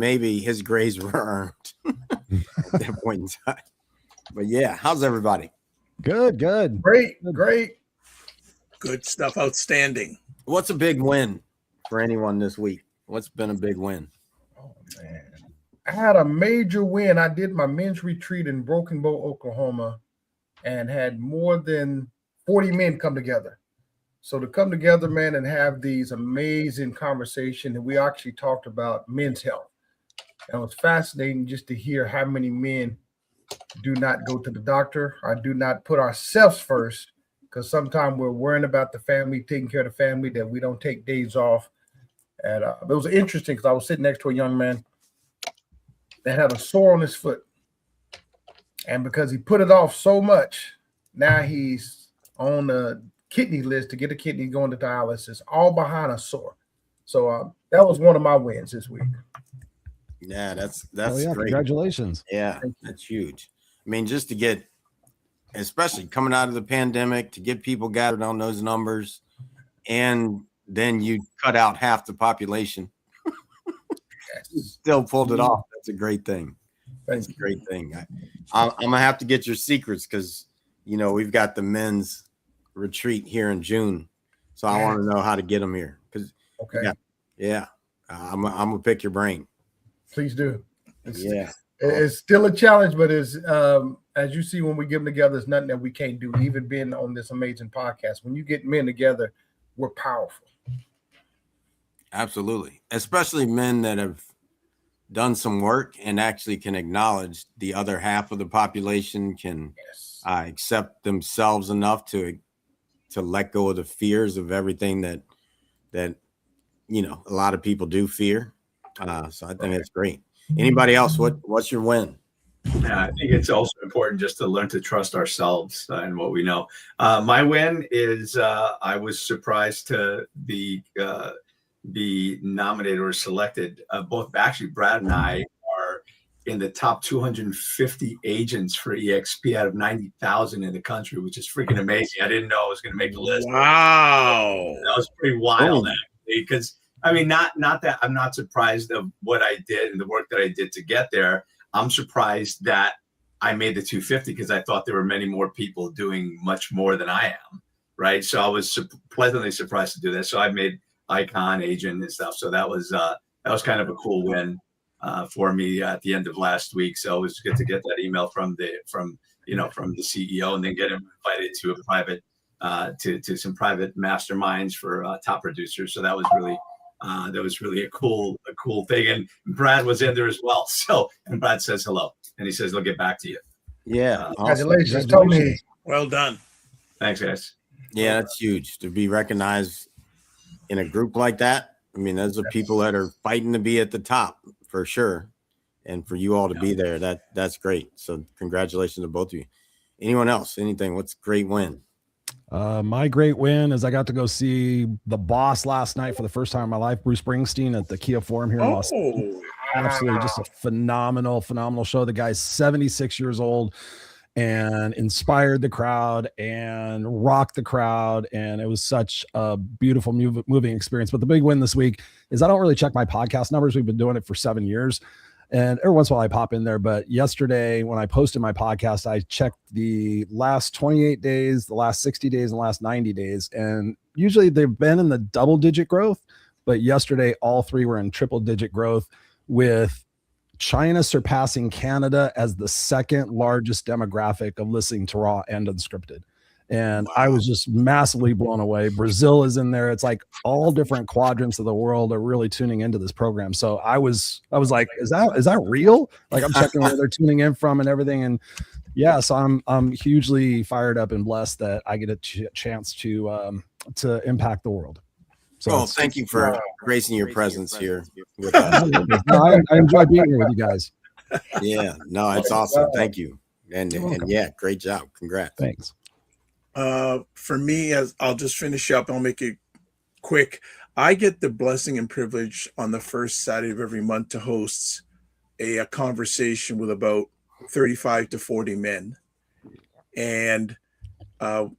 maybe his grades were earned at that point in time. But yeah, how's everybody? Good. Great. Good stuff. Outstanding. What's a big win for anyone this week? What's been a big win? Oh, man. I had a major win. I did my men's retreat in Broken Bow, Oklahoma, and had more than 40 men come together. So to come together, man, and have these amazing conversations, and we actually talked about men's health. And it was fascinating just to hear how many men do not go to the doctor or do not put ourselves first, because sometimes we're worrying about the family, taking care of the family, that we don't take days off. And it was interesting because I was sitting next to a young man that had a sore on his foot. And because he put it off so much, now he's on the kidney list to get a kidney going to dialysis, all behind a sore. So that was one of my wins this week. Yeah, that's great. Congratulations. Yeah, that's huge. I mean, just to get, especially coming out of the pandemic, to get people gathered on those numbers, and then you cut out half the population. Still pulled it off. That's a great thing. That's a great thing. I'm gonna have to get your secrets because we've got the men's retreat here in June, so I want to know how to get them here. Because I'm gonna pick your brain. Please do. It's still a challenge, but it's as you see when we get them together, it's nothing that we can't do. Even being on this amazing podcast, when you get men together, we're powerful. Absolutely, especially men that have done some work and actually can acknowledge the other half of the population, can accept themselves enough to let go of the fears of everything that a lot of people do fear. So I think that's great. Anybody else? What's your win? Yeah, I think it's also important just to learn to trust ourselves and what we know. My win is I was surprised to be nominated or selected. Actually, Brad and I are in the top 250 agents for EXP out of 90,000 in the country, which is freaking amazing. I didn't know I was going to make the list. Wow, that was pretty wild, actually, because I mean, not that I'm not surprised of what I did and the work that I did to get there. I'm surprised that I made the 250 because I thought there were many more people doing much more than I am, right? So I was pleasantly surprised to do that. So I made icon, agent, and stuff. So that was kind of a cool win for me at the end of last week. So it was good to get that email from the CEO, and then get him invited to a private to some private masterminds for top producers. So that was really a cool thing. And Brad was in there as well. So, and Brad says hello, and he says he'll get back to you. Yeah, congratulations, Tony. Well done. Thanks, guys. Yeah, that's huge to be recognized in a group like that. I mean, those are people that are fighting to be at the top for sure, and for you all to be there, that's great. So congratulations to both of you. Anyone else? Anything? What's a great win? My great win is I got to go see The Boss last night for the first time in my life, Bruce Springsteen at the Kia Forum here in Los Angeles. Absolutely just a phenomenal show. The guy's 76 years old and inspired the crowd and rocked the crowd. And it was such a beautiful moving experience. But the big win this week is I don't really check my podcast numbers. We've been doing it for 7 years. And every once in a while I pop in there. But yesterday when I posted my podcast, I checked the last 28 days, the last 60 days, and the last 90 days. And usually they've been in the double-digit growth. But yesterday, all three were in triple-digit growth, with China surpassing Canada as the second largest demographic of listening to Raw and Unscripted. And I was just massively blown away. Brazil is in there. It's like all different quadrants of the world are really tuning into this program. So I was like, is that real? Like, I'm checking where they're tuning in from and everything. And yeah, so I'm hugely fired up and blessed that I get a chance to impact the world. So thank you for gracing your presence here with us. I enjoy being here with you guys. Yeah, no, it's awesome. Thank you. And yeah, great job. Congrats. Thanks. For me, as I'll just finish up, I'll make it quick. I get the blessing and privilege on the first Saturday of every month to host a conversation with about 35 to 40 men. And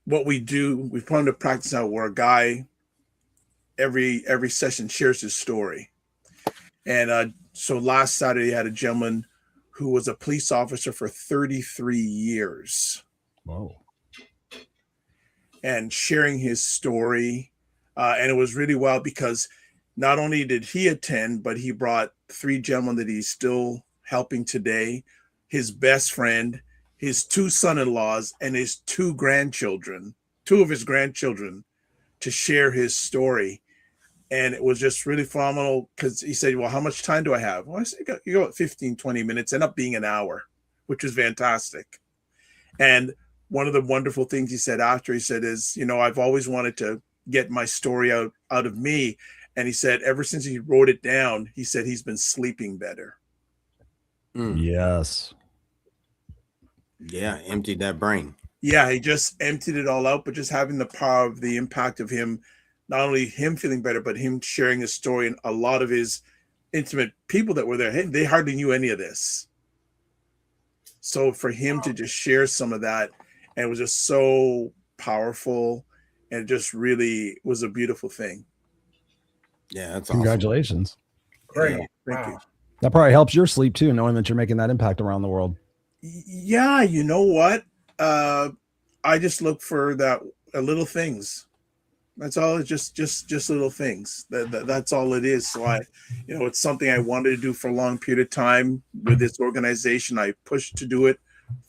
what we do, we put into practice out where a guy every session shares his story. And So last Saturday, I had a gentleman who was a police officer for 33 years. Whoa. And sharing his story. And it was really wild because not only did he attend, but he brought 3 gentlemen that he's still helping today, his best friend, his 2 son-in-laws, and his 2 grandchildren, 2 of his grandchildren, to share his story. And it was just really phenomenal because he said, well, how much time do I have? Well, I said, you go 15, 20 minutes, end up being an hour, which was fantastic. And one of the wonderful things he said after, he said, is, I've always wanted to get my story out of me. And he said, ever since he wrote it down, he said he's been sleeping better. Yes. Yeah, emptied that brain. Yeah, he just emptied it all out, but just having the power of the impact of him, not only him feeling better, but him sharing his story, and a lot of his intimate people that were there, they hardly knew any of this. So for him to just share some of that, and it was just so powerful, and it just really was a beautiful thing. Yeah, that's awesome. Congratulations. Great. Yeah, Thank you. That probably helps your sleep too, knowing that you're making that impact around the world. Yeah, you know what? I just look for that little things. That's all. It's just little things. That's all it is. So it's something I wanted to do for a long period of time with this organization. I pushed to do it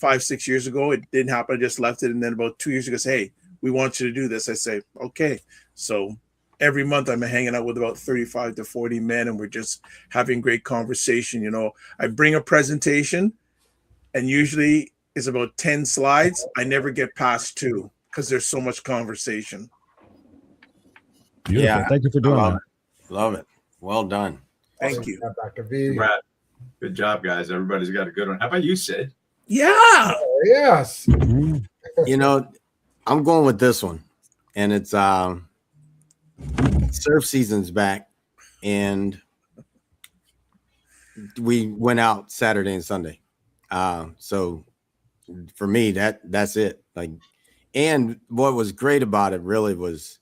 5-6 years ago. It didn't happen. I just left it. And then about 2 years ago, hey, we want you to do this. I say, okay. So every month I'm hanging out with about 35 to 40 men, and we're just having great conversation. I bring a presentation, and usually it's about 10 slides. I never get past 2 because there's so much conversation. Beautiful. Yeah, Thank you for doing that. Love it. Well done. Thank you. Dr. V. Brad, good job, guys. Everybody's got a good one. How about you, Sid? Yeah. Yes. I'm going with this one, and it's surf season's back, and we went out Saturday and Sunday. So for me, that's it. And what was great about it really was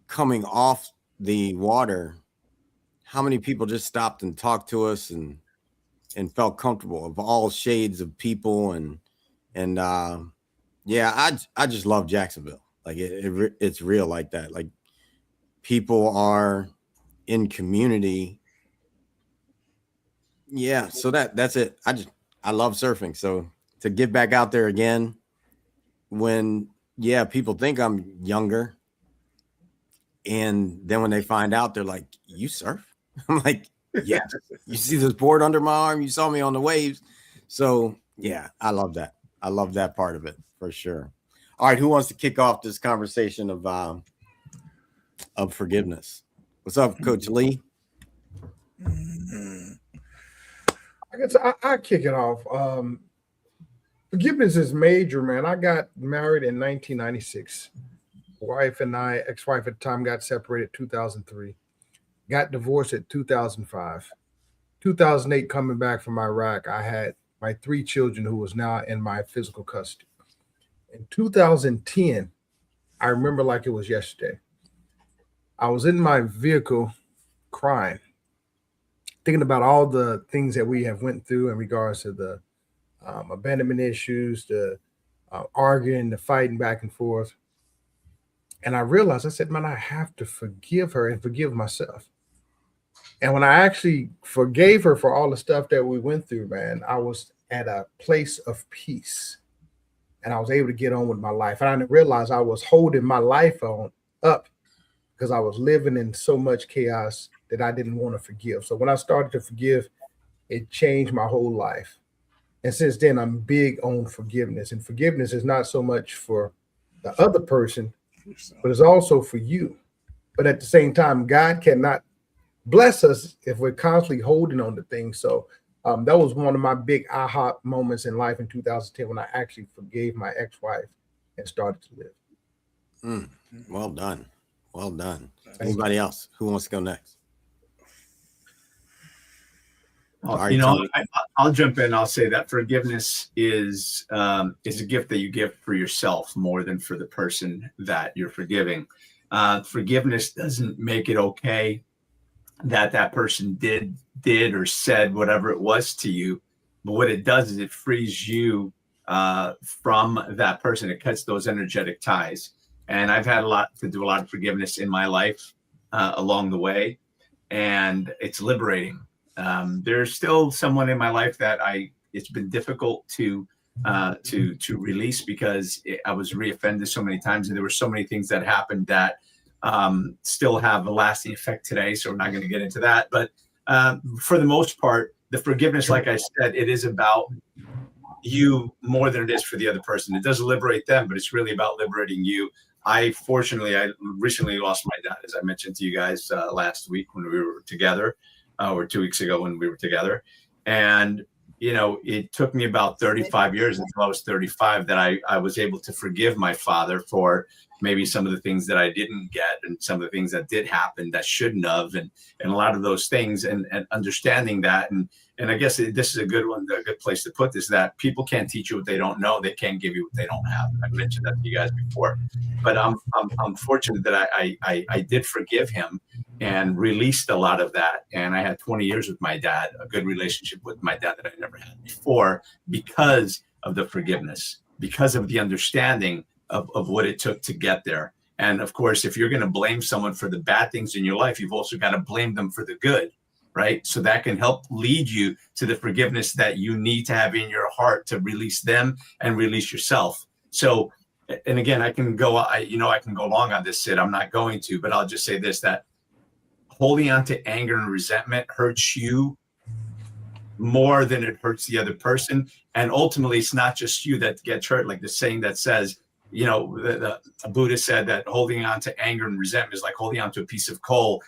coming off the water, how many people just stopped and talked to us and felt comfortable, of all shades of people. Yeah, I just love Jacksonville. It's real like that. Like, people are in community. Yeah. So that's it. I love surfing. So to get back out there again, when people think I'm younger, and then when they find out, they're like, you surf? I'm like, yeah. You see this board under my arm? You saw me on the waves. So yeah, I love that. I love that part of it for sure. All right, who wants to kick off this conversation of forgiveness? What's up, Coach Lee? I guess I kick it off. Forgiveness is major, man. I got married in 1996. Wife and I, ex-wife at the time, got separated 2003. Got divorced at 2005. 2008, coming back from Iraq, I had my 3 children who was now in my physical custody. In 2010, I remember like it was yesterday. I was in my vehicle crying, thinking about all the things that we have went through in regards to the abandonment issues, the arguing, the fighting back and forth. And I realized, I said, man, I have to forgive her and forgive myself. And when I actually forgave her for all the stuff that we went through, man, I was at a place of peace. And I was able to get on with my life. And I didn't realize I was holding my life up because I was living in so much chaos that I didn't want to forgive. So when I started to forgive, it changed my whole life. And since then, I'm big on forgiveness. And forgiveness is not so much for the other person, but it's also for you. But at the same time, God cannot bless us if we're constantly holding on to things. So that was one of my big aha moments in life in 2010 when I actually forgave my ex-wife and started to live. Well done. Well done. Anybody else? Who wants to go next? I'll jump in. I'll say that forgiveness is a gift that you give for yourself more than for the person that you're forgiving. Forgiveness doesn't make it okay that person did or said whatever it was to you. But what it does is it frees you from that person. It cuts those energetic ties. And I've had to do a lot of forgiveness in my life along the way, and it's liberating. There's still someone in my life that it's been difficult to release, because I was reoffended so many times, and there were so many things that happened that still have a lasting effect today. So we're not going to get into that. But for the most part, the forgiveness, like I said, it is about you more than it is for the other person. It does liberate them, but it's really about liberating you. I recently lost my dad, as I mentioned to you guys last week when we were together, or 2 weeks ago when we were together. And, it took me about 35 years until I was 35 that I was able to forgive my father for maybe some of the things that I didn't get, and some of the things that did happen that shouldn't have, and a lot of those things, and understanding that. And I guess this is a good place to put this, that people can't teach you what they don't know. They can't give you what they don't have. I mentioned that to you guys before, but I'm fortunate that I did forgive him and released a lot of that. And I had 20 years with my dad, a good relationship with my dad that I never had before, because of the forgiveness, because of the understanding of what it took to get there. And of course, if you're going to blame someone for the bad things in your life, you've also got to blame them for the good, right? So that can help lead you to the forgiveness that you need to have in your heart to release them and release yourself. So, and again, I can go long on this, Sid. I'm not going to, but I'll just say this, that holding on to anger and resentment hurts you more than it hurts the other person. And ultimately, it's not just you that gets hurt. Like the saying that says, the Buddha said that holding on to anger and resentment is like holding on to a piece of coal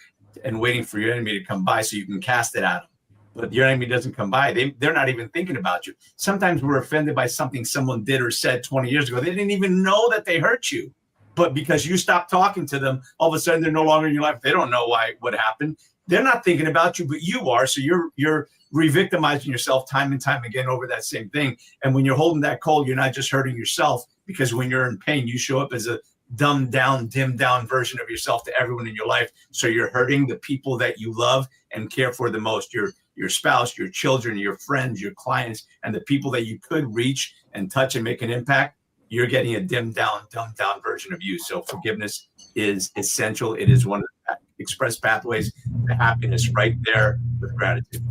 and waiting for your enemy to come by so you can cast it at them. But your enemy doesn't come by. They're not even thinking about you. Sometimes we're offended by something someone did or said 20 years ago. They didn't even know that they hurt you. But because you stopped talking to them, all of a sudden they're no longer in your life. They don't know what happened. They're not thinking about you, but you are. So you're re-victimizing yourself time and time again over that same thing. And when you're holding that coal, you're not just hurting yourself, because when you're in pain, you show up as a dumbed down, dimmed down version of yourself to everyone in your life. So you're hurting the people that you love and care for the most, your spouse, your children, your friends, your clients, and the people that you could reach and touch and make an impact. You're getting a dumbed down version of you. So forgiveness is essential. It is one of the express pathways to happiness, right there with gratitude.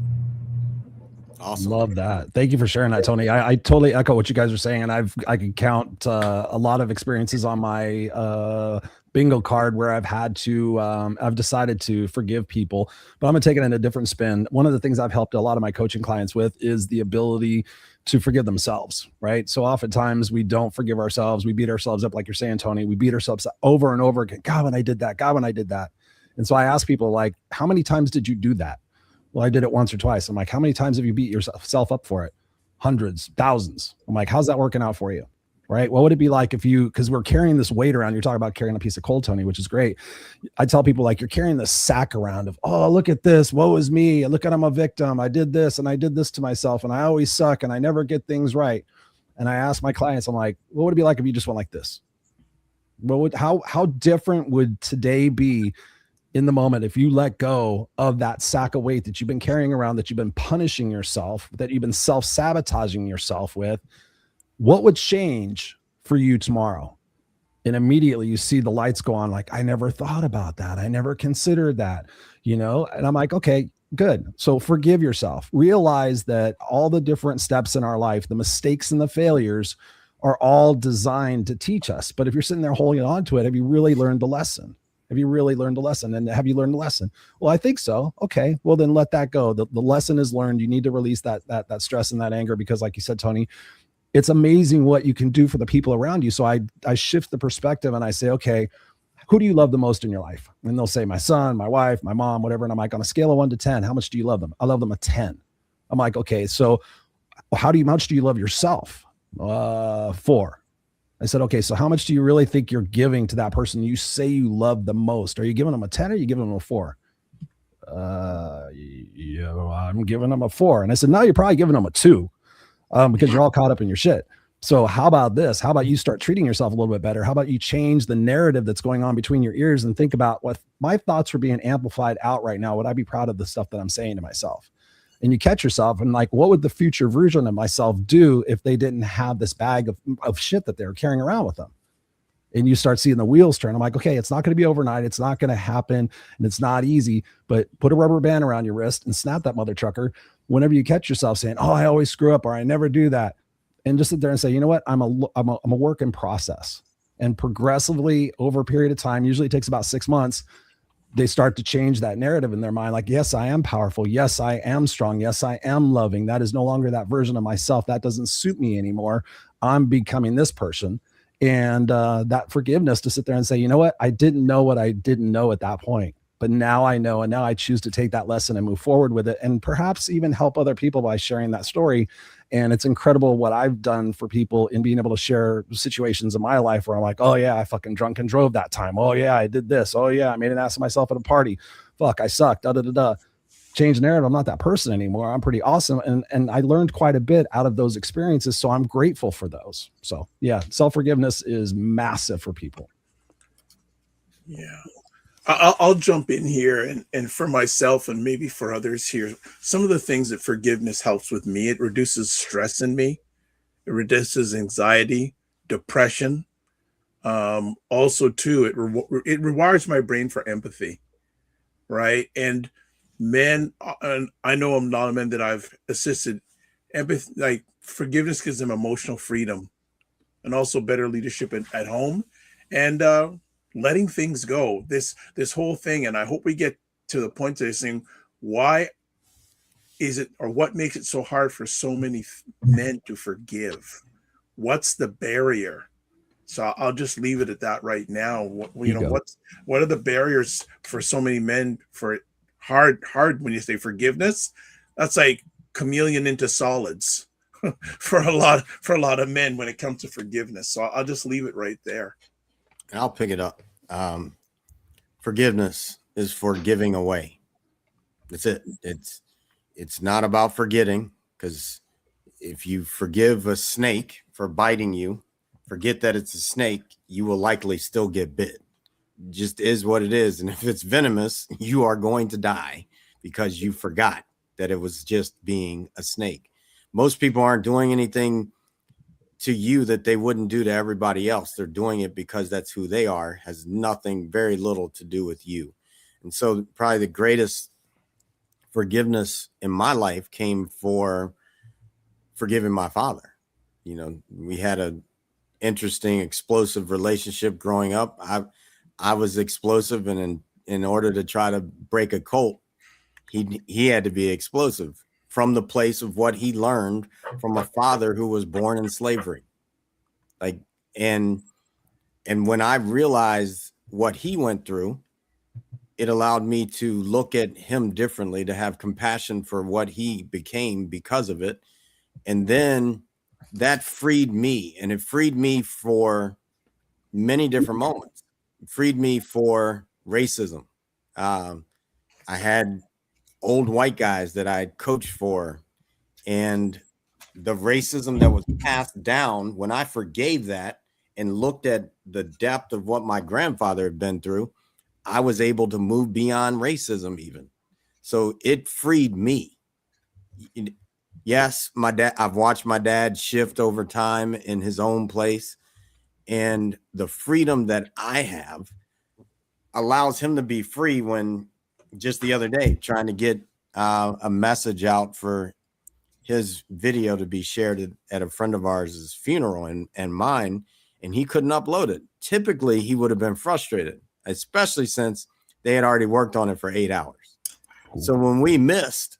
Awesome. Love that. Thank you for sharing that, Tony. I totally echo what you guys are saying. And I can count a lot of experiences on my bingo card where I've decided to forgive people, but I'm gonna take it in a different spin. One of the things I've helped a lot of my coaching clients with is the ability to forgive themselves, right? So oftentimes we don't forgive ourselves. We beat ourselves up, like you're saying, Tony. We beat ourselves up over and over again. God, when I did that. God, when I did that. And so I ask people, like, how many times did you do that? Well, I did it once or twice. I'm like, how many times have you beat yourself up for it? Hundreds, thousands. I'm like, how's that working out for you? Right? What would it be like if because we're carrying this weight around. You're talking about carrying a piece of coal, Tony, which is great. I tell people, like, you're carrying this sack around of, oh, look at this. Woe is me. Look at, I'm a victim. I did this and I did this to myself and I always suck and I never get things right. And I ask my clients, I'm like, what would it be like if you just went like this? How different would today be in the moment if you let go of that sack of weight that you've been carrying around, that you've been punishing yourself, that you've been self-sabotaging yourself with? What would change for you tomorrow? And immediately you see the lights go on, like, I never thought about that. I never considered that, And I'm like, okay, good. So forgive yourself. Realize that all the different steps in our life, the mistakes and the failures, are all designed to teach us. But if you're sitting there holding on to it, have you really learned the lesson? Have you really learned the lesson? And have you learned the lesson? Well, I think so. Okay, well then let that go. The lesson is learned. You need to release that stress and that anger, because like you said, Tony, it's amazing what you can do for the people around you. So I shift the perspective and I say, okay, who do you love the most in your life? And they'll say my son, my wife, my mom, whatever. And I'm like, on a scale of 1 to 10, how much do you love them? I love them a 10. I'm like, okay, so how much do you love yourself? 4. I said, okay, so how much do you really think you're giving to that person you say you love the most? Are you giving them a 10 or are you giving them a 4? Yeah, I'm giving them a 4. And I said, no, you're probably giving them a 2 because you're all caught up in your shit. So how about this? How about you start treating yourself a little bit better? How about you change the narrative that's going on between your ears and think about what my thoughts were being amplified out right now. Would I be proud of the stuff that I'm saying to myself? And you catch yourself and like, what would the future version of myself do if they didn't have this bag of shit that they were carrying around with them? And you start seeing the wheels turn. I'm like, okay, it's not going to be overnight. It's not going to happen. And it's not easy, but put a rubber band around your wrist and snap that mother trucker whenever you catch yourself saying, oh, I always screw up or I never do that. And just sit there and say, you know what? I'm a work in process. And progressively over a period of time, usually it takes about 6 months, they start to change that narrative in their mind. Like, yes, I am powerful. Yes, I am strong. Yes, I am loving. That is no longer that version of myself. That doesn't suit me anymore. I'm becoming this person. And that forgiveness to sit there and say, you know what? I didn't know what I didn't know at that point. But now I know, and now I choose to take that lesson and move forward with it, and perhaps even help other people by sharing that story. And it's incredible what I've done for people in being able to share situations in my life where I'm like, oh yeah, I fucking drunk and drove that time. Oh yeah, I did this. Oh yeah, I made an ass of myself at a party. Fuck, I sucked. Da da da da. Change the narrative. I'm not that person anymore. I'm pretty awesome. And I learned quite a bit out of those experiences. So I'm grateful for those. So yeah, self-forgiveness is massive for people. Yeah. I'll jump in here and for myself and maybe for others here, some of the things that forgiveness helps with me, it reduces stress in me. It reduces anxiety, depression. Also too, it rewires my brain for empathy. Right. And men, and I know I'm not a man that I've assisted, empathy, like forgiveness gives them emotional freedom and also better leadership at home and letting things go. This whole thing, and I hope we get to the point of saying, why is it, or what makes it so hard for so many men to forgive? What's the barrier? So I'll just leave it at that right now. What are the barriers for so many men for hard when you say forgiveness? That's like chameleon into solids for a lot of men when it comes to forgiveness. So I'll just leave it right there. I'll pick it up. Forgiveness is for giving away. That's it. It's not about forgetting, because if you forgive a snake for biting you, forget that it's a snake, you will likely still get bit. It just is what it is. And if it's venomous, you are going to die because you forgot that it was just being a snake. Most people aren't doing anything to you that they wouldn't do to everybody else. They're doing it because that's who they are, has nothing, very little to do with you. And so probably the greatest forgiveness in my life came for forgiving my father. You know, we had a interesting, explosive relationship growing up. I was explosive, and in order to try to break a cult, he had to be explosive from the place of what he learned from a father who was born in slavery. Like, and when I realized what he went through, it allowed me to look at him differently, to have compassion for what he became because of it. And then that freed me, and it freed me for many different moments. It freed me for racism. I had old white guys that I coached for, and the racism that was passed down, when I forgave that and looked at the depth of what my grandfather had been through, I was able to move beyond racism even. So it freed me. Yes, my dad, I've watched my dad shift over time in his own place, and the freedom that I have allows him to be free. When just the other day, trying to get a message out for his video to be shared at a friend of ours' funeral and mine, and he couldn't upload it. Typically, he would have been frustrated, especially since they had already worked on it for 8 hours. So when we missed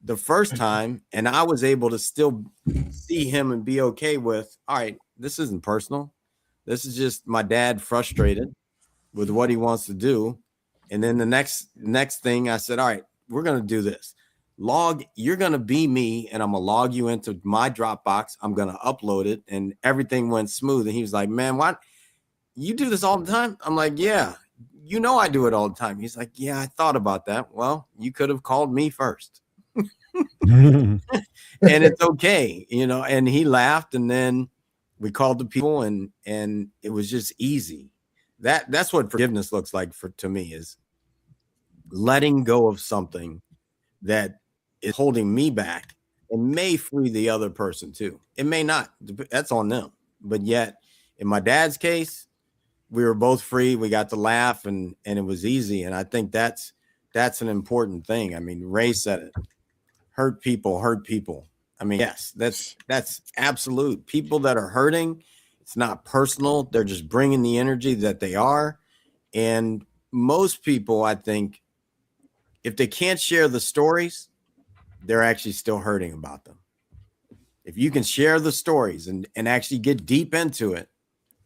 the first time, and I was able to still see him and be okay with, all right, this isn't personal. This is just my dad frustrated with what he wants to do. And then the next thing I said, all right, we're going to do this. You're going to be me, and I'm going to log you into my Dropbox. I'm going to upload it, and everything went smooth. And he was like, man, what? You do this all the time? I'm like, yeah, you know, I do it all the time. He's like, yeah, I thought about that. Well, you could have called me first. And it's okay, you know. And he laughed, and then We called the people, and it was just easy. That's what forgiveness looks like to me, is letting go of something that is holding me back. It may free the other person too. It may not. That's on them. But yet, in my dad's case, we were both free. We got to laugh, and it was easy. And I think that's an important thing. I mean, Ray said it. Hurt people hurt people. I mean, yes, that's absolute. People that are hurting, it's not personal. They're just bringing the energy that they are. And most people, I think, if they can't share the stories, they're actually still hurting about them. If you can share the stories and actually get deep into it,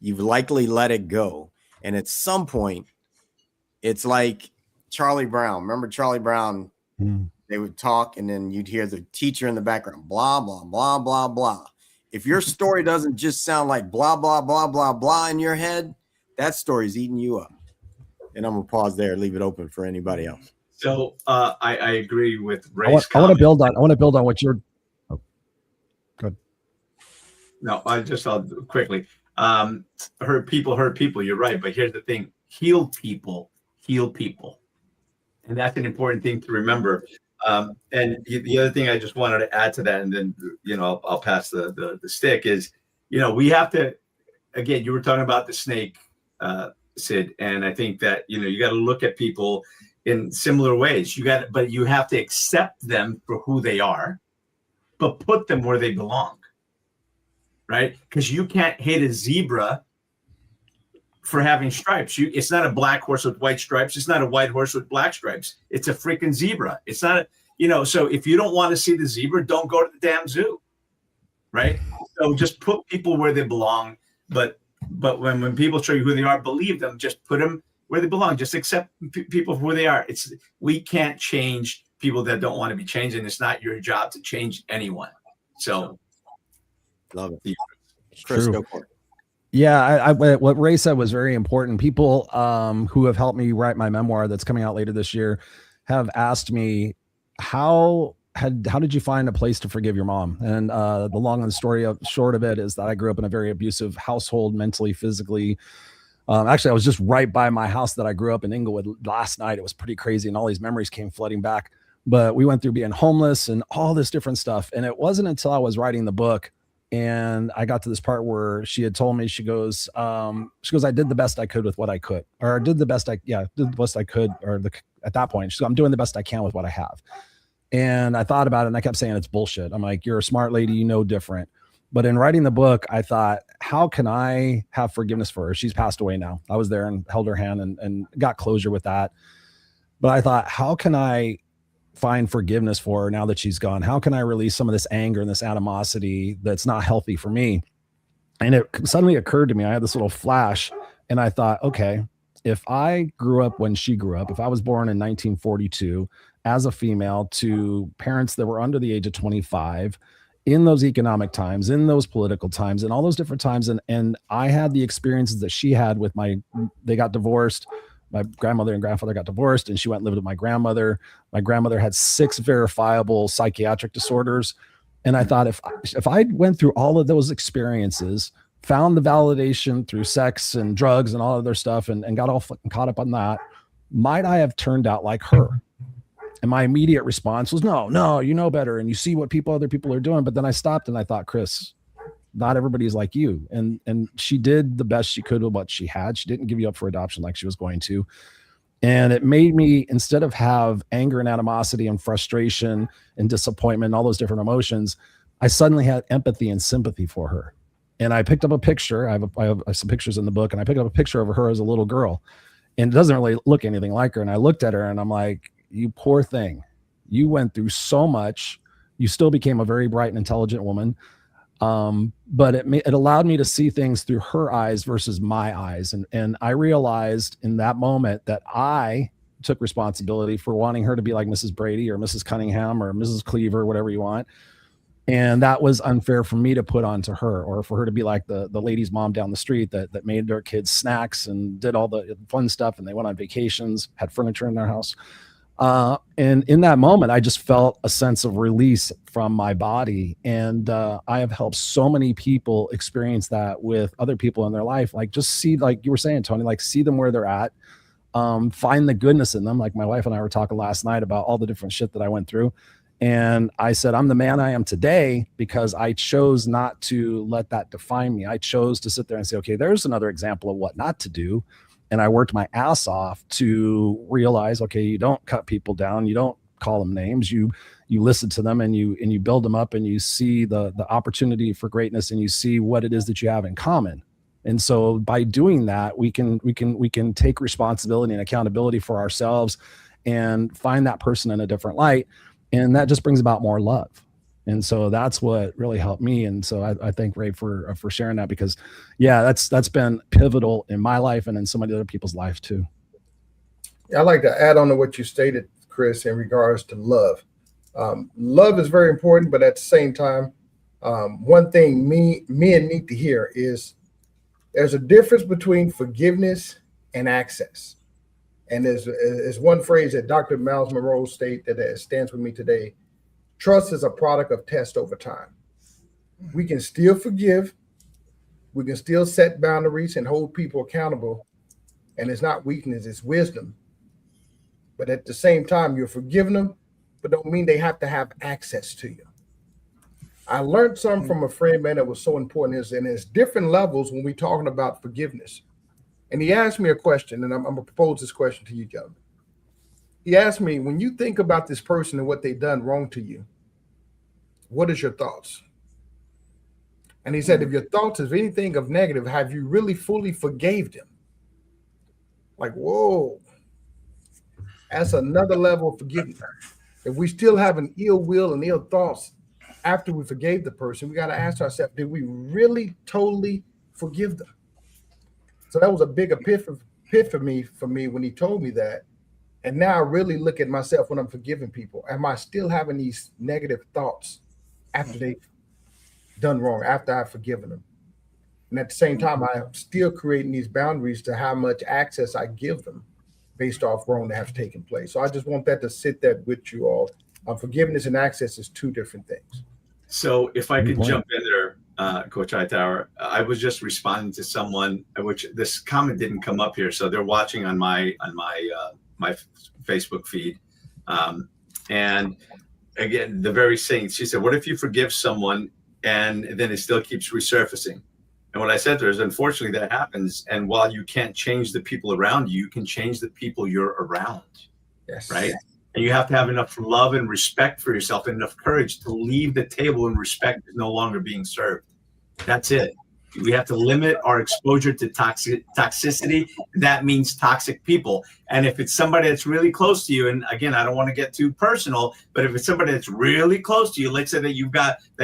you've likely let it go. And at some point, it's like Charlie Brown. Remember Charlie Brown? They would talk, and then you'd hear the teacher in the background, blah, blah, blah, blah, blah. If your story doesn't just sound like blah, blah, blah, blah, blah in your head, that story's eating you up. And I'm going to pause there, leave it open for anybody else. So I agree with Ray's I want to build on what you're. Oh, good. No, I'll quickly. Hurt people. You're right, but here's the thing: heal people, and that's an important thing to remember. And the other thing I just wanted to add to that, and then I'll pass the stick, is we have to. Again, you were talking about the snake, Sid, and I think that you got to look at people in similar ways. But you have to accept them for who they are, but put them where they belong. Right? Because you can't hate a zebra for having stripes. It's not a black horse with white stripes. It's not a white horse with black stripes. It's a freaking zebra. It's not so if you don't want to see the zebra, don't go to the damn zoo. Right? So just put people where they belong. But when people show you who they are, believe them. Just put them where they belong. Just accept people for who they are. We can't change people that don't want to be changed, and it's not your job to change anyone. So love it. Chris, go for it. Yeah, what Ray said was very important. People who have helped me write my memoir that's coming out later this year have asked me, how did you find a place to forgive your mom? And the long and the short of it is that I grew up in a very abusive household, mentally, physically. Actually, I was just right by my house that I grew up in Inglewood last night. It was pretty crazy, and all these memories came flooding back. But we went through being homeless and all this different stuff. And it wasn't until I was writing the book and I got to this part where she had told me, she goes, I did the best I could with what I could, or did the best I could, at that point, she's I'm doing the best I can with what I have. And I thought about it and I kept saying, it's bullshit. I'm like, you're a smart lady, you know different. But in writing the book, I thought, how can I have forgiveness for her? She's passed away now. I was there and held her hand and got closure with that. But I thought, how can I find forgiveness for her now that she's gone? How can I release some of this anger and this animosity that's not healthy for me? And it suddenly occurred to me, I had this little flash and I thought, okay, if I grew up when she grew up, if I was born in 1942 as a female to parents that were under the age of 25, in those economic times, in those political times, in all those different times, and I had the experiences that she had with they got divorced. My grandmother and grandfather got divorced and she went and lived with my grandmother. My grandmother had 6 verifiable psychiatric disorders. And I thought, if I went through all of those experiences, found the validation through sex and drugs and all other stuff and got all fucking caught up on that, might I have turned out like her? And my immediate response was, no, you know better. And you see what other people are doing. But then I stopped and I thought, Chris, not everybody's like you. And she did the best she could with what she had. She didn't give you up for adoption like she was going to. And it made me, instead of have anger and animosity and frustration and disappointment, and all those different emotions, I suddenly had empathy and sympathy for her. And I picked up a picture. I have some pictures in the book, and I picked up a picture of her as a little girl. And it doesn't really look anything like her. And I looked at her and I'm like, you poor thing. You went through so much. You still became a very bright and intelligent woman. But it allowed me to see things through her eyes versus my eyes. And I realized in that moment that I took responsibility for wanting her to be like Mrs. Brady or Mrs. Cunningham or Mrs. Cleaver, whatever you want. And that was unfair for me to put onto her, or for her to be like the lady's mom down the street that made their kids snacks and did all the fun stuff. And they went on vacations, had furniture in their house. And in that moment, I just felt a sense of release from my body. And I have helped so many people experience that with other people in their life. Like, just see, like you were saying, Tony, like, see them where they're at, find the goodness in them. Like my wife and I were talking last night about all the different shit that I went through. And I said, I'm the man I am today because I chose not to let that define me. I chose to sit there and say, okay, there's another example of what not to do. And I worked my ass off to realize, okay, you don't cut people down. You don't call them names. You listen to them and you build them up, and you see the opportunity for greatness, and you see what it is that you have in common. And so by doing that, we can take responsibility and accountability for ourselves and find that person in a different light. And that just brings about more love. And so that's what really helped me. And so I thank Ray for sharing that, because yeah, that's been pivotal in my life and in so many other people's life too. I'd like to add on to what you stated, Chris, in regards to love. Love is very important, but at the same time, one thing men need to hear is there's a difference between forgiveness and access. And there's one phrase that Dr. Miles Monroe stated that stands with me today. Trust is a product of test over time. We can still forgive. We can still set boundaries and hold people accountable. And it's not weakness, it's wisdom. But at the same time, you're forgiving them, but don't mean they have to have access to you. I learned something from a friend, man, that was so important. And there's different levels when we're talking about forgiveness. And he asked me a question, and I'm going to propose this question to you, gentlemen. He asked me, when you think about this person and what they've done wrong to you, what is your thoughts? And he said, if your thoughts is anything of negative, have you really fully forgave them? Like, whoa, that's another level of forgiveness. If we still have an ill will and ill thoughts after we forgave the person, we got to ask ourselves, did we really totally forgive them? So that was a big epiphany for me when he told me that. And now I really look at myself when I'm forgiving people. Am I still having these negative thoughts after they've done wrong, after I've forgiven them? And at the same time, I'm still creating these boundaries to how much access I give them based off wrong that has taken place. So I just want that to sit there with you all. Forgiveness and access is two different things. So if I could jump in there, Coach Hightower, I was just responding to someone, which this comment didn't come up here. So they're watching on my Facebook feed. And again, the very same, she said, what if you forgive someone and then it still keeps resurfacing? And what I said to her is, unfortunately, that happens. And while you can't change the people around you, you can change the people you're around. Yes. Right. And you have to have enough love and respect for yourself and enough courage to leave the table and respect is no longer being served. That's it. We have to limit our exposure to toxicity. That means toxic people. And if it's somebody that's really close to you, and again, I don't want to get too personal, but if it's somebody that's really close to you, let's say that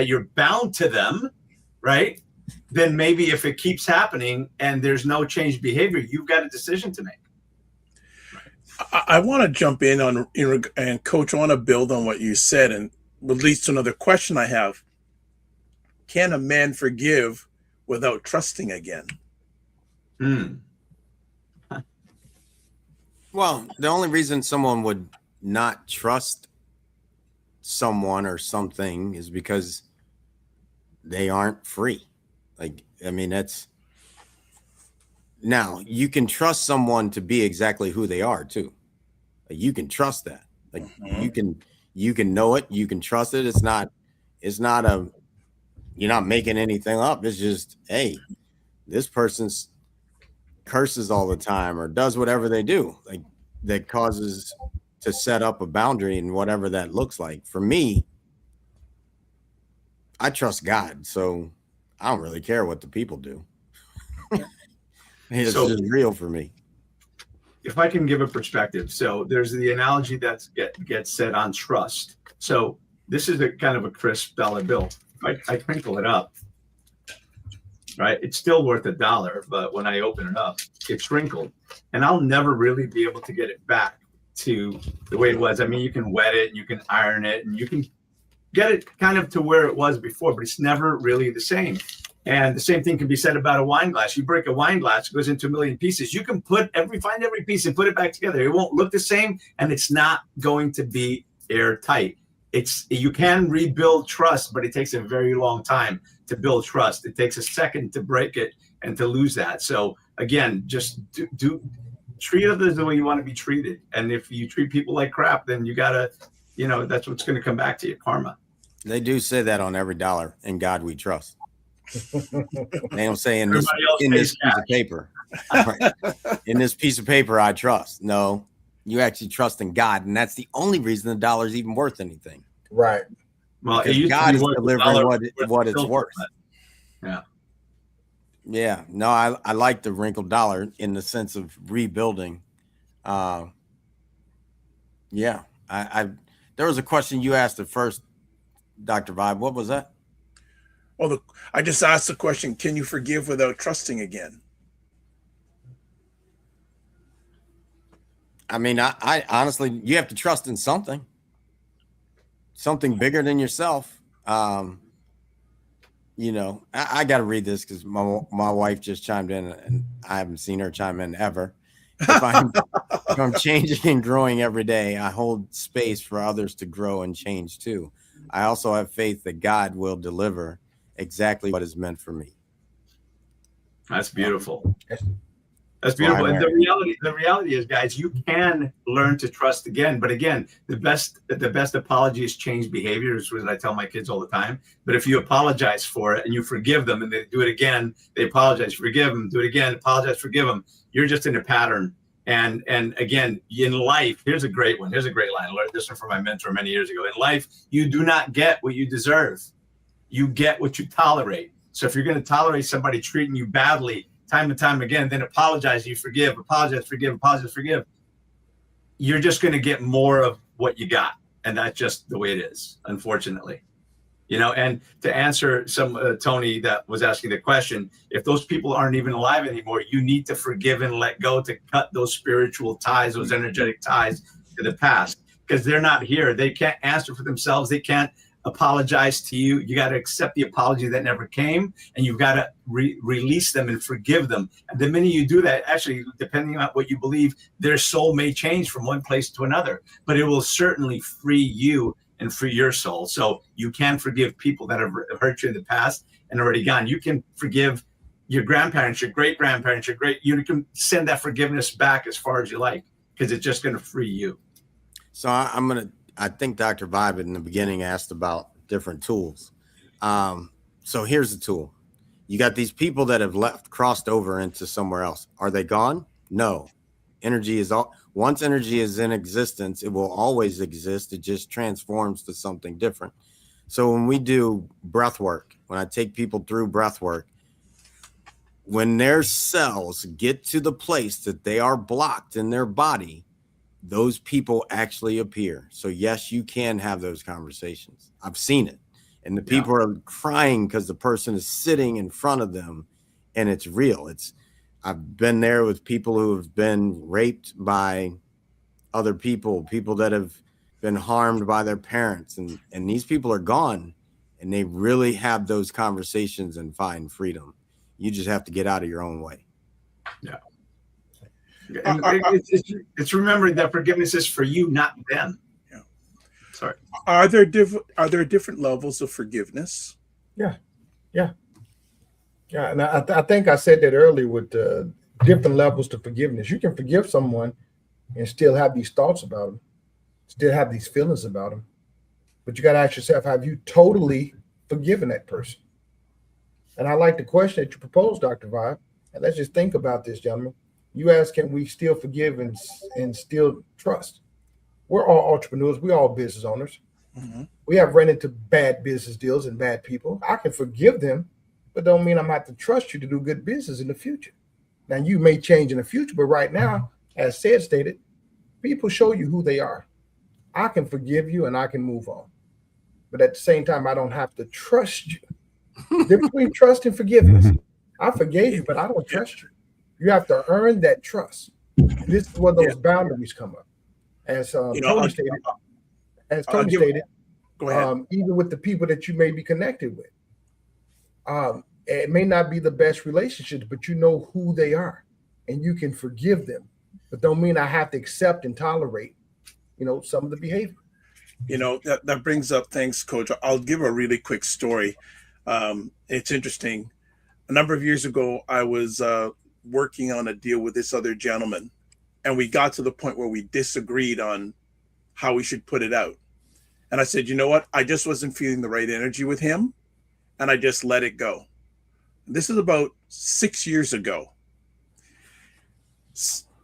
you're bound to them, right? Then maybe if it keeps happening and there's no changed behavior, you've got a decision to make. I want to jump in on, and Coach, I want to build on what you said, and would lead to another question I have. Can a man forgive without trusting again? Well, the only reason someone would not trust someone or something is because they aren't free. Like, I mean, now you can trust someone to be exactly who they are too. Like, you can trust that. Like, you can know it, you can trust it. It's not you're not making anything up. It's just, hey, this person's curses all the time or does whatever they do, like that causes to set up a boundary and whatever that looks like. For me, I trust God, so I don't really care what the people do. It's just real for me. If I can give a perspective, so there's the analogy that gets said on trust. So this is a kind of a crisp dollar bill. I crinkle it up, right? It's still worth $1, but when I open it up, it's wrinkled, and I'll never really be able to get it back to the way it was. I mean, you can wet it, you can iron it, and you can get it kind of to where it was before, but it's never really the same. And the same thing can be said about a wine glass. You break a wine glass, it goes into a million pieces. You can find every piece and put it back together. It won't look the same, and it's not going to be airtight. You can rebuild trust, but it takes a very long time to build trust. It takes a second to break it and to lose that. So again, just treat others the way you want to be treated. And if you treat people like crap, then you gotta, that's what's going to come back to you, karma. They do say that on every dollar. In God we trust. They don't say in this piece of paper. Right. In this piece of paper, I trust. No, you actually trust in God, and that's the only reason the dollar is even worth anything. Right. Well, God is delivering what it's worth. Yeah. Yeah. No, I like the wrinkled dollar in the sense of rebuilding. Yeah. There was a question you asked at first, Dr. Vibe. What was that? Well, I just asked the question, can you forgive without trusting again? I mean, I honestly, you have to trust in something bigger than yourself. I got to read this because my wife just chimed in, and I haven't seen her chime in ever. If I'm changing and growing every day, I hold space for others to grow and change too. I also have faith that God will deliver exactly what is meant for me. That's beautiful. That's beautiful. And the reality is, guys, you can learn to trust again. But again, the best apology is change behavior, is what I tell my kids all the time. But if you apologize for it and you forgive them and they do it again, they apologize, forgive them, do it again, apologize, forgive them, you're just in a pattern. And again, in life, here's a great one. Here's a great line. I learned this one from my mentor many years ago. In life, you do not get what you deserve. You get what you tolerate. So if you're going to tolerate somebody treating you badly time and time again, then apologize, you forgive, apologize, forgive, apologize, forgive, you're just going to get more of what you got. And that's just the way it is, unfortunately. And to answer Tony that was asking the question, if those people aren't even alive anymore, you need to forgive and let go to cut those spiritual ties, those energetic ties to the past, because they're not here. They can't answer for themselves. They can't apologize to you. You got to accept the apology that never came, and you've got to release them and forgive them. And the minute you do that, actually, depending on what you believe, their soul may change from one place to another, but it will certainly free you and free your soul. So you can forgive people that have hurt you in the past and already gone. You can forgive your grandparents, your great grandparents, you can send that forgiveness back as far as you like, because it's just going to free you. So I think Dr. Vibe in the beginning asked about different tools. So here's the tool. You got these people that have crossed over into somewhere else. Are they gone? No. Once energy is in existence, it will always exist. It just transforms to something different. So when we do breath work, when I take people through breath work, when their cells get to the place that they are blocked in their body, those people actually appear. So yes, you can have those conversations. I've seen it. And the people are crying because the person is sitting in front of them and it's real. I've been there with people who have been raped by other people that have been harmed by their parents. And these people are gone and they really have those conversations and find freedom. You just have to get out of your own way. Yeah. It's remembering that forgiveness is for you, not them. Yeah. Sorry. Are there different levels of forgiveness? Yeah. And I think I said that earlier with different levels to forgiveness. You can forgive someone and still have these thoughts about them, still have these feelings about them. But you got to ask yourself, have you totally forgiven that person? And I like the question that you proposed, Dr. Vibe. And let's just think about this, gentlemen. You ask, can we still forgive and still trust? We're all entrepreneurs. We're all business owners. Mm-hmm. We have run into bad business deals and bad people. I can forgive them, but don't mean I'm going to have to trust you to do good business in the future. Now, you may change in the future, but right now, as stated, people show you who they are. I can forgive you and I can move on. But at the same time, I don't have to trust you. Difference between trust and forgiveness. I forgave you, but I don't trust you. You have to earn that trust. This is where those boundaries come up. As Tony stated, even with the people that you may be connected with, It may not be the best relationship, but you know who they are and you can forgive them. But don't mean I have to accept and tolerate, some of the behavior. That brings up, thanks, Coach. I'll give a really quick story. It's interesting. A number of years ago, I was working on a deal with this other gentleman, and we got to the point where we disagreed on how we should put it out. And I said, you know what? I just wasn't feeling the right energy with him, and I just let it go. This is about 6 years ago.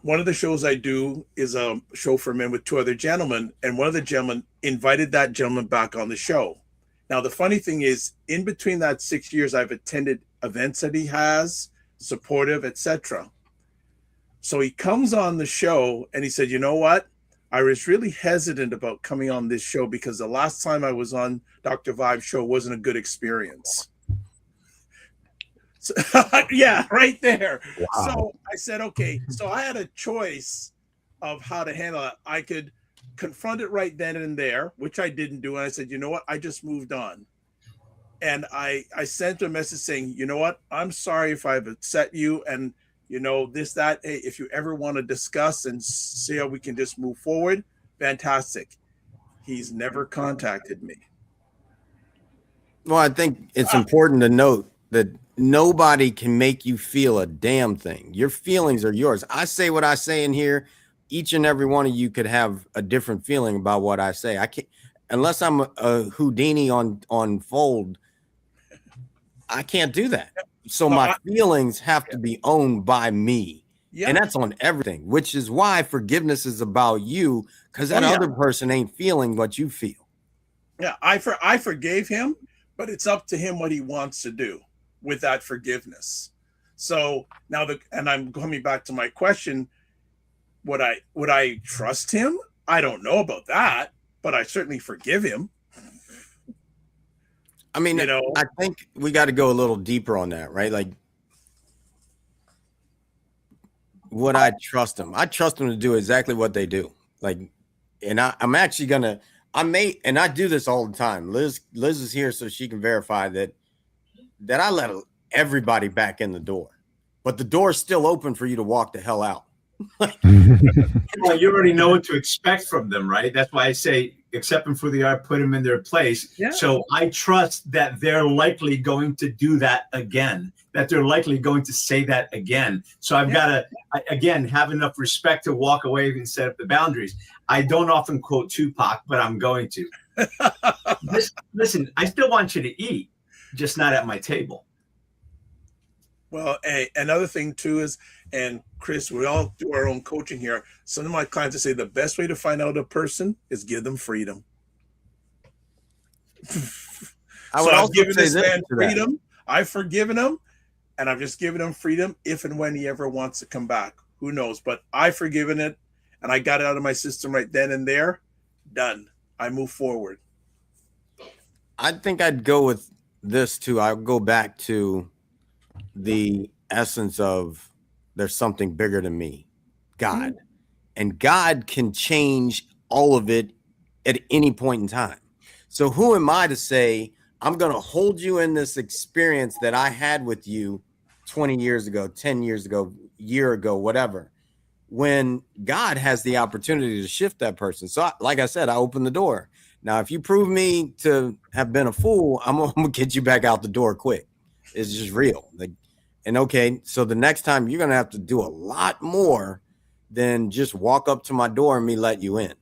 One of the shows I do is a show for men with two other gentlemen, and one of the gentlemen invited that gentleman back on the show. Now, the funny thing is, in between that 6 years, I've attended events that he has, supportive, etc. So he comes on the show and he said, you know what? I was really hesitant about coming on this show because the last time I was on Dr. Vibe's show wasn't a good experience. So, yeah, right there. Wow. So I said, okay. So I had a choice of how to handle it. I could confront it right then and there, which I didn't do. And I said, you know what? I just moved on. And I sent a message saying, you know what? I'm sorry if I've upset you. And, this, that, hey, if you ever want to discuss and see how we can just move forward, fantastic. He's never contacted me. Well, I think it's important to note that nobody can make you feel a damn thing. Your feelings are yours. I say what I say in here. Each and every one of you could have a different feeling about what I say. I can't, unless I'm a Houdini on fold, I can't do that. So my feelings have to be owned by me. Yeah. And that's on everything, which is why forgiveness is about you, because that other person ain't feeling what you feel. Yeah, I forgave him, but it's up to him what he wants to do with that forgiveness. So now and I'm coming back to my question, would I trust him? I don't know about that, but I certainly forgive him. I mean, I think we got to go a little deeper on that, right? Like, would I trust them? I trust them to do exactly what they do. Like, and I'm actually gonna, and I do this all the time. Liz is here so she can verify that I let everybody back in the door, but the door is still open for you to walk the hell out. Well, you already know what to expect from them, right? That's why I say accept them for the art, put them in their place. Yeah. So I trust that they're likely going to do that again, that they're likely going to say that again. So I've got to, again, have enough respect to walk away and set up the boundaries. I don't often quote Tupac, but I'm going to. Listen, I still want you to eat, just not at my table. Well, another thing too is, and Chris, we all do our own coaching here. Some of my clients say the best way to find out a person is give them freedom. I've given this man freedom. I've forgiven him, and I've just given him freedom if and when he ever wants to come back. Who knows? But I've forgiven it, and I got it out of my system right then and there. Done. I move forward. I think I'd go with this too. I'll go back to the essence of there's something bigger than me, God. And God can change all of it at any point in time. So who am I to say, I'm going to hold you in this experience that I had with you 20 years ago, 10 years ago, year ago, whatever, when God has the opportunity to shift that person. So like I said, I opened the door. Now, if you prove me to have been a fool, I'm going to get you back out the door quick. It's just real. And okay, so the next time you're going to have to do a lot more than just walk up to my door and me let you in.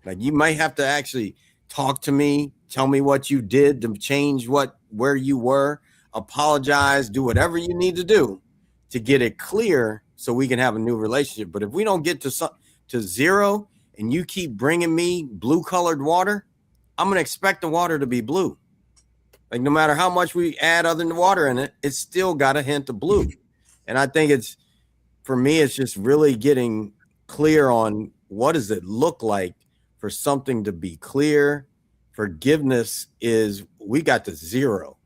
Like, you might have to actually talk to me, tell me what you did to change where you were, apologize, do whatever you need to do to get it clear so we can have a new relationship. But if we don't get to zero and you keep bringing me blue colored water, I'm going to expect the water to be blue. Like, no matter how much we add other water in it, it's still got a hint of blue. And I think for me, it's just really getting clear on what does it look like for something to be clear. Forgiveness is, we got to zero.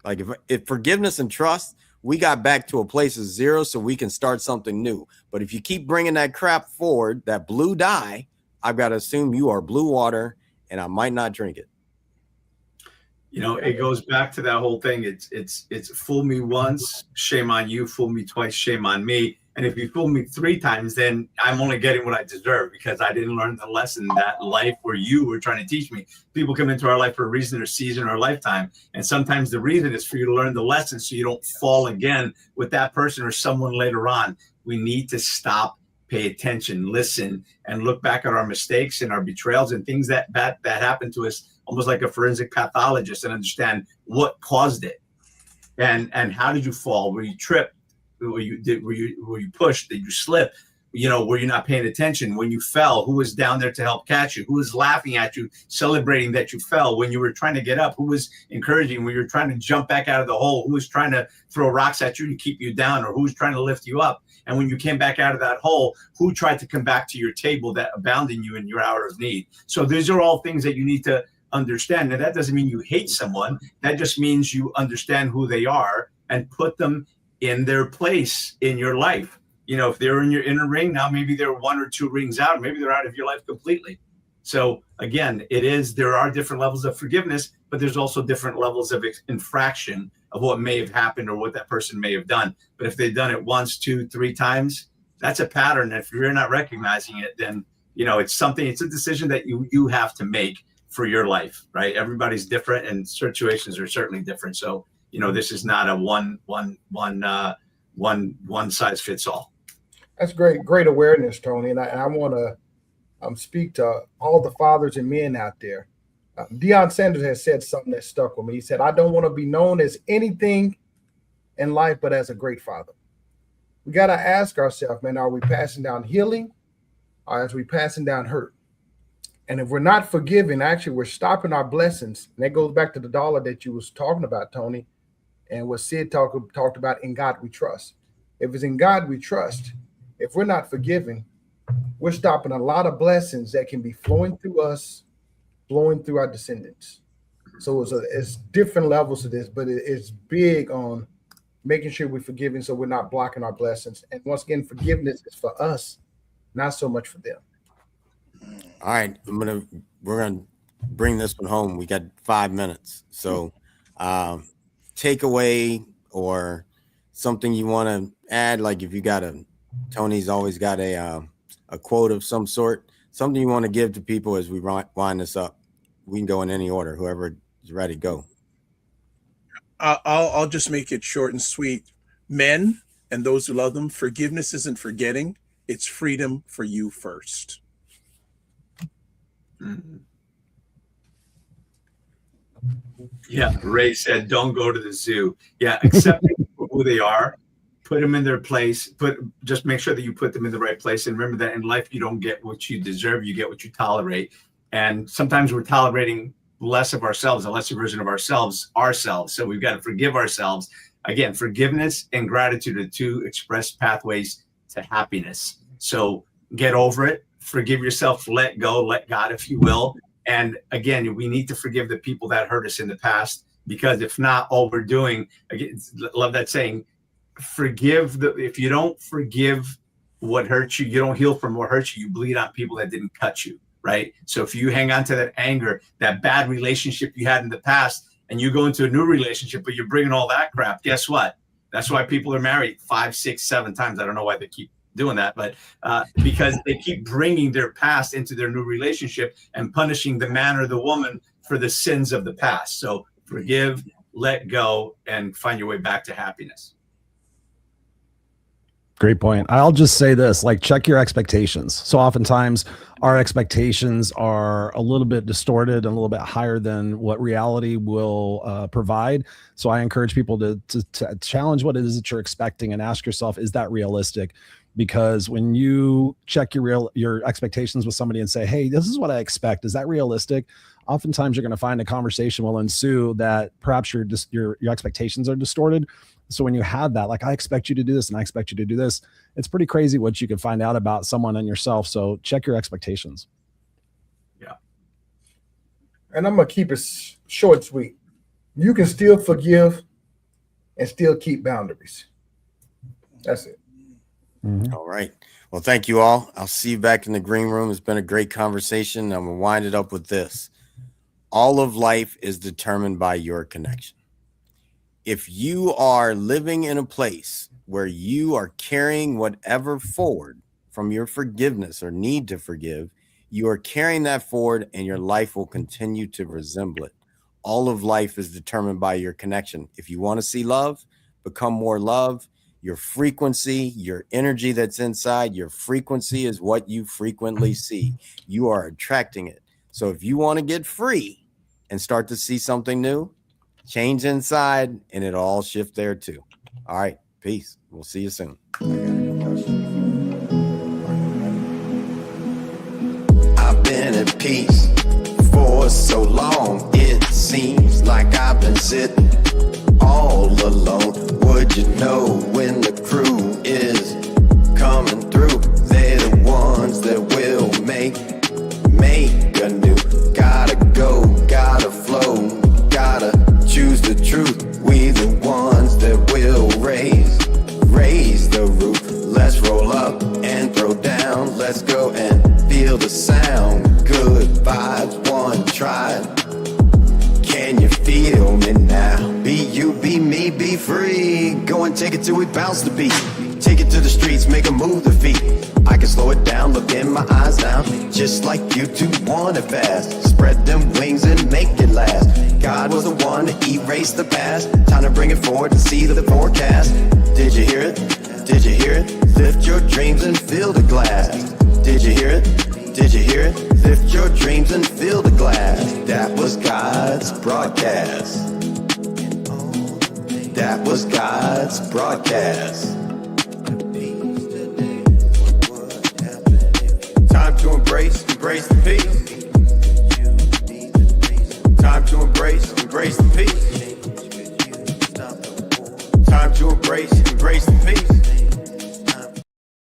Like, if forgiveness and trust, we got back to a place of zero so we can start something new. But if you keep bringing that crap forward, that blue dye, I've got to assume you are blue water and I might not drink it. You know, it goes back to that whole thing. It's fool me once, shame on you. Fool me twice, shame on me. And if you fool me 3 times, then I'm only getting what I deserve because I didn't learn the lesson that life where you were trying to teach me. People come into our life for a reason or season or lifetime. And sometimes the reason is for you to learn the lesson so you don't fall again with that person or someone later on. We need to stop, pay attention, listen, and look back at our mistakes and our betrayals and things that happened to us, almost like a forensic pathologist, and understand what caused it and how did you fall? Were you tripped? Were you pushed? Did you slip? You know, were you not paying attention? When you fell, who was down there to help catch you? Who was laughing at you, celebrating that you fell? When you were trying to get up, who was encouraging? When you were trying to jump back out of the hole, who was trying to throw rocks at you and keep you down, or who was trying to lift you up? And when you came back out of that hole, who tried to come back to your table that abandoned you in your hour of need? So these are all things that you need to understand. Now, that doesn't mean you hate someone. That just means you understand who they are and put them in their place in your life. You know, if they're in your inner ring, now maybe they're 1 or 2 rings out, maybe they're out of your life completely. So again, there are different levels of forgiveness, but there's also different levels of infraction of what may have happened or what that person may have done. But if they've done it 1, 2, 3 times, that's a pattern. If you're not recognizing it, then, you know, it's a decision that you have to make for your life, right? Everybody's different and situations are certainly different. So, you know, this is not a one size fits all. That's great awareness, Tony. And I want to speak to all the fathers and men out there. Deion Sanders has said something that stuck with me. He said, I don't want to be known as anything in life but as a great father. We got to ask ourselves, man, are we passing down healing or are we passing down hurt? And if we're not forgiving, actually, we're stopping our blessings. And that goes back to the dollar that you was talking about, Tony, and what Sid talked about, in God we trust. If it's in God we trust, if we're not forgiving, we're stopping a lot of blessings that can be flowing through us, flowing through our descendants. So it's different levels of this, but it's big on making sure we're forgiving so we're not blocking our blessings. And once again, forgiveness is for us, not so much for them. All right, we're gonna bring this one home. We got 5 minutes, so takeaway or something you want to add. Like if you got Tony's always got a quote of some sort, something you want to give to people as we wind this up. We can go in any order. Whoever is ready, go. I'll just make it short and sweet. Men and those who love them, forgiveness isn't forgetting; it's freedom for you first. Yeah, Ray said, don't go to the zoo. Yeah, accept who they are, put them in their place, just make sure that you put them in the right place. And remember that in life, you don't get what you deserve, you get what you tolerate. And sometimes we're tolerating less of ourselves, a lesser version of ourselves. So we've got to forgive ourselves. Again, forgiveness and gratitude are 2 express pathways to happiness. So get over it. Forgive yourself, let go, let God, if you will. And again, we need to forgive the people that hurt us in the past, because if not, all we're doing, again, love that saying, if you don't forgive what hurt you, you don't heal from what hurt you, you bleed on people that didn't cut you, right? So if you hang on to that anger, that bad relationship you had in the past, and you go into a new relationship, but you're bringing all that crap, guess what? That's why people are married 5, 6, 7 times. I don't know why they keep doing that, but because they keep bringing their past into their new relationship and punishing the man or the woman for the sins of the past. So forgive, let go, and find your way back to happiness. Great point. I'll just say this, like, check your expectations. So oftentimes our expectations are a little bit distorted and a little bit higher than what reality will provide. So I encourage people to challenge what it is that you're expecting and ask yourself, is that realistic? Because when you check your expectations with somebody and say, hey, this is what I expect, is that realistic? Oftentimes you're going to find a conversation will ensue that perhaps your expectations are distorted. So when you have that, like, I expect you to do this and I expect you to do this, it's pretty crazy what you can find out about someone and yourself. So check your expectations. Yeah. And I'm going to keep it short and sweet. You can still forgive and still keep boundaries. That's it. Mm-hmm. All right. Well, thank you all. I'll see you back in the green room. It's been a great conversation. I'm going to wind it up with this. All of life is determined by your connection. If you are living in a place where you are carrying whatever forward from your forgiveness or need to forgive, you are carrying that forward and your life will continue to resemble it. All of life is determined by your connection. If you want to see love, become more love. Your frequency, your energy that's inside, your frequency is what you frequently see. You are attracting it. So if you want to get free and start to see something new, change inside and it'll all shift there too. All right. Peace. We'll see you soon. I've been at peace for so long. It seems like I've been sitting all alone. Would you know when the crew is coming through? They're the ones that will make anew. Gotta go, gotta flow, gotta choose the truth. We the ones that will raise the roof. Let's roll up and throw down. Let's go and feel the sound. Good vibes, one try. Can you feel me now? Be you, be me, be free. Go and take it till we bounce the beat. Take it to the streets, make a move the feet. I can slow it down, look in my eyes now. Just like you two want it fast. Spread them wings and make it last. God was the one to erase the past. Time to bring it forward and see the forecast. Did you hear it? Did you hear it? Lift your dreams and fill the glass. Did you hear it? Did you hear it? Lift your dreams and fill the glass. That was God's broadcast. That was God's broadcast. Time to embrace the peace.